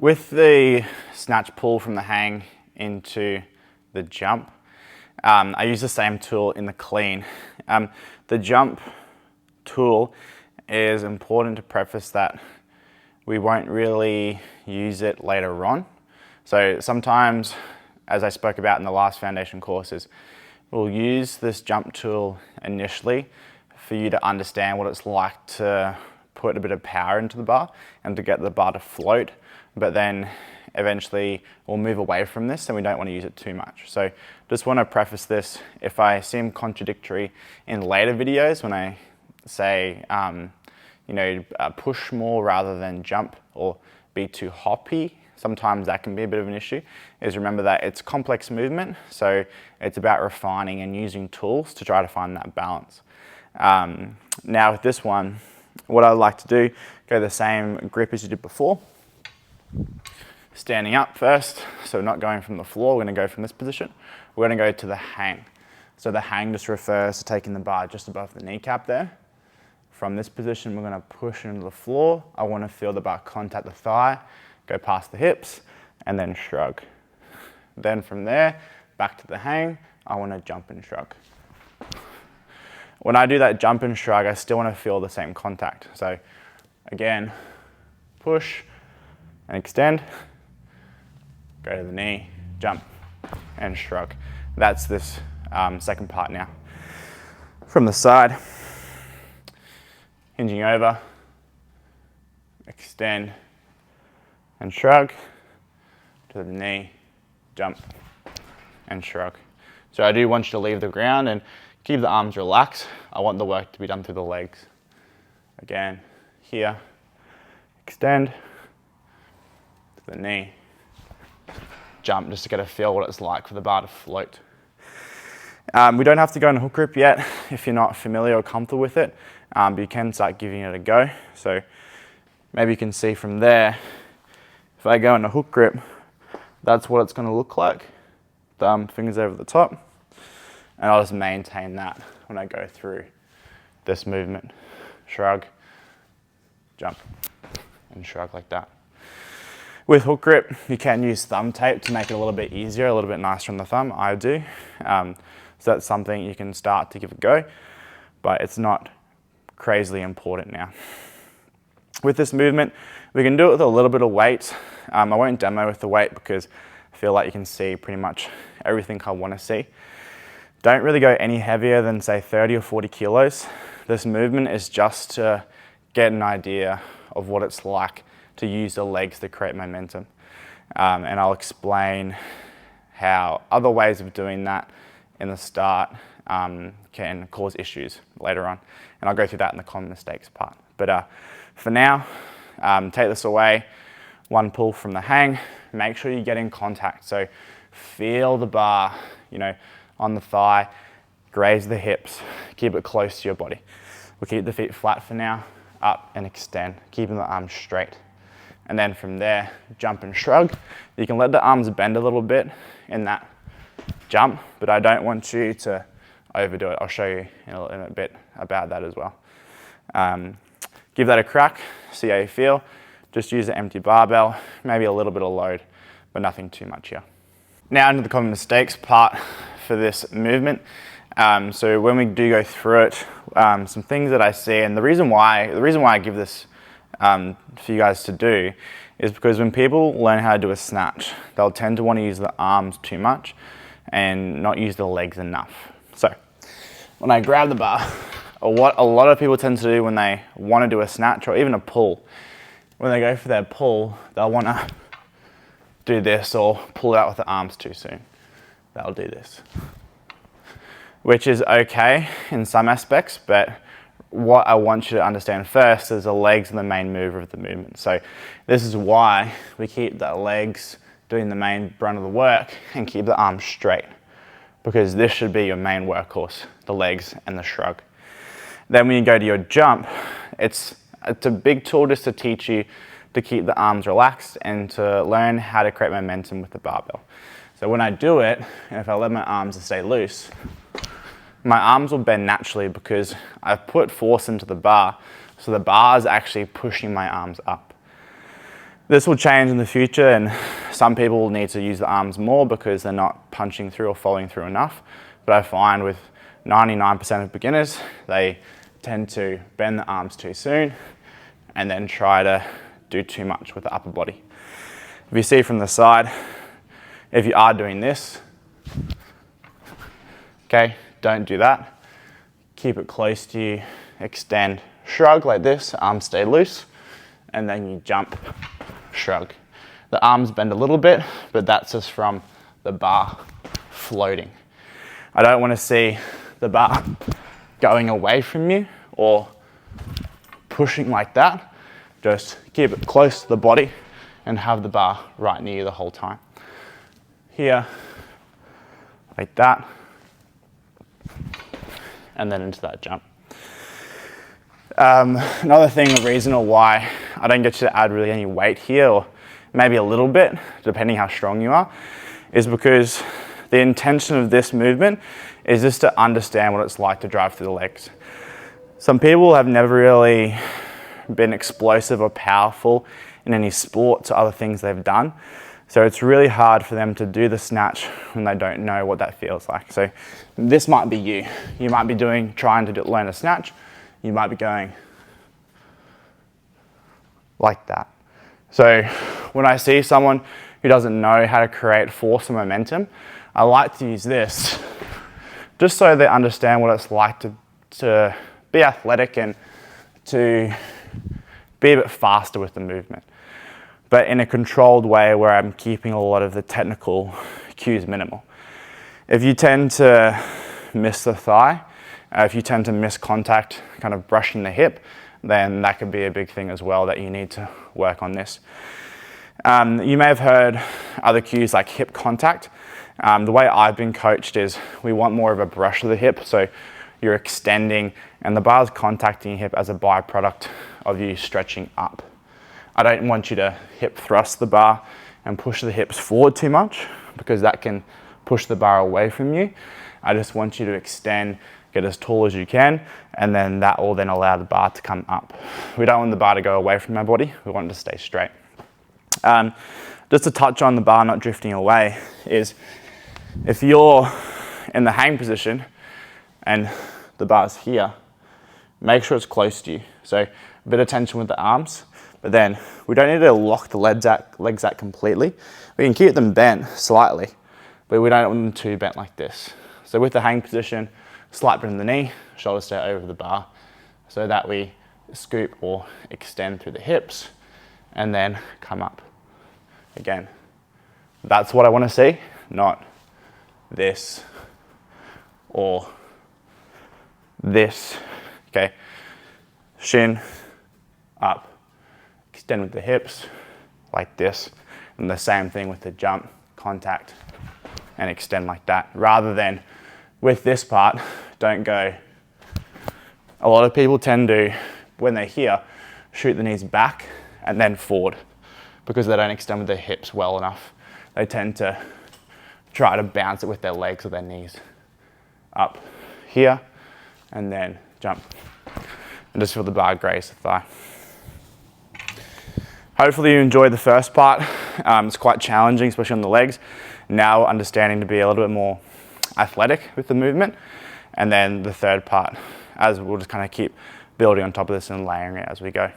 With the snatch pull from the hang into the jump, I use the same tool in the clean. The jump tool is important to preface that we won't really use it later on. So sometimes, as I spoke about in the last foundation courses, we'll use this jump tool initially for you to understand what it's like to put a bit of power into the bar and to get the bar to float, but then eventually we'll move away from this and we don't want to use it too much. So just want to preface this, if I seem contradictory in later videos when I say, push more rather than jump or be too hoppy, sometimes that can be a bit of an issue, is remember that it's complex movement, so it's about refining and using tools to try to find that balance. Now with this one, what I'd like to do, go the same grip as you did before. Standing up first, so we're not going from the floor, we're going to go from this position. We're going to go to the hang. So the hang just refers to taking the bar just above the kneecap there. From this position, we're going to push into the floor. I want to feel the bar contact the thigh, go past the hips, and then shrug. Then from there, back to the hang, I want to jump and shrug. When I do that jump and shrug, I still want to feel the same contact. So again, push and extend, go to the knee, jump and shrug. That's this second part now. From the side, hinging over, extend and shrug, to the knee, jump and shrug. So I do want you to leave the ground and keep the arms relaxed. I want the work to be done through the legs. Again, here, extend, to the knee, jump, just to get a feel what it's like for the bar to float. We don't have to go in a hook grip yet if you're not familiar or comfortable with it, but you can start giving it a go. So maybe you can see from there, if I go in a hook grip, that's what it's going to look like. Thumb, fingers over the top. And I'll just maintain that when I go through this movement. Shrug, jump, and shrug like that. With hook grip, you can use thumb tape to make it a little bit easier, a little bit nicer on the thumb. I do. So that's something you can start to give a go, but it's not crazily important now. With this movement, we can do it with a little bit of weight. I won't demo with the weight because I feel like you can see pretty much everything I want to see. Don't really go any heavier than say 30 or 40 kilos. This movement is just to get an idea of what it's like to use the legs to create momentum. And I'll explain how other ways of doing that in the start can cause issues later on. And I'll go through that in the common mistakes part. But for now, take this away, one pull from the hang, make sure you get in contact. So feel the bar, on the thigh, graze the hips, keep it close to your body. We'll keep the feet flat for now, up and extend, keeping the arms straight. And then from there, jump and shrug. You can let the arms bend a little bit in that jump, but I don't want you to overdo it. I'll show you in a bit about that as well. Give that a crack, see how you feel. Just use an empty barbell, maybe a little bit of load, but nothing too much here. Now into the common mistakes part for this movement. So when we do go through it, some things that I see, and the reason why I give this for you guys to do is because when people learn how to do a snatch, they'll tend to want to use the arms too much and not use the legs enough. So when I grab the bar, or what a lot of people tend to do when they want to do a snatch or even a pull, when they go for their pull, they'll want to do this or pull it out with the arms too soon. They'll do this, which is okay in some aspects, but what I want you to understand first is the legs are the main mover of the movement. So this is why we keep the legs doing the main brunt of the work and keep the arms straight, because this should be your main workhorse, the legs and the shrug. Then when you go to your jump, it's a big tool just to teach you to keep the arms relaxed and to learn how to create momentum with the barbell. So when I do it, and if I let my arms stay loose, my arms will bend naturally because I've put force into the bar, so the bar is actually pushing my arms up. This will change in the future, and some people will need to use the arms more because they're not punching through or following through enough. But I find with 99% of beginners, they tend to bend the arms too soon and then try to do too much with the upper body. If you see from the side, if you are doing this, okay, don't do that. Keep it close to you, extend, shrug like this, arms stay loose, and then you jump, shrug. The arms bend a little bit, but that's just from the bar floating. I don't want to see the bar going away from you or pushing like that. Just keep it close to the body and have the bar right near you the whole time. Here, like that, and then into that jump. Another thing, a reason or why I don't get you to add really any weight here, or maybe a little bit, depending how strong you are, is because the intention of this movement is just to understand what it's like to drive through the legs. Some people have never really been explosive or powerful in any sports or other things they've done. So it's really hard for them to do the snatch when they don't know what that feels like. So this might be you. You might be trying to learn a snatch. You might be going like that. So when I see someone who doesn't know how to create force and momentum, I like to use this just so they understand what it's like to be athletic and to be a bit faster with the movement, but in a controlled way where I'm keeping a lot of the technical cues minimal. If you tend to miss the thigh, if you tend to miss contact, kind of brushing the hip, then that could be a big thing as well that you need to work on this. You may have heard other cues like hip contact. The way I've been coached is we want more of a brush of the hip, so you're extending and the bar's contacting your hip as a byproduct of you stretching up. I don't want you to hip thrust the bar and push the hips forward too much because that can push the bar away from you. I just want you to extend, get as tall as you can, and then that will then allow the bar to come up. We don't want the bar to go away from our body, we want it to stay straight. Just to touch on the bar not drifting away is if you're in the hang position and the bar's here, make sure it's close to you. So a bit of tension with the arms, but then we don't need to lock the legs out completely. We can keep them bent slightly, but we don't want them too bent like this. So with the hang position, slight bend in the knee, shoulders stay over the bar, so that we scoop or extend through the hips and then come up. Again, that's what I want to see, not this or this. Okay, shin up, extend with the hips like this, and the same thing with the jump, contact and extend like that, rather than with this part, don't go. A lot of people tend to, when they're here, shoot the knees back and then forward because they don't extend with their hips well enough. They tend to try to bounce it with their legs or their knees up here and then jump. And just feel the bar graze the thigh. Hopefully you enjoyed the first part. It's quite challenging, especially on the legs. Now understanding to be a little bit more athletic with the movement. And then the third part, as we'll just kind of keep building on top of this and layering it as we go.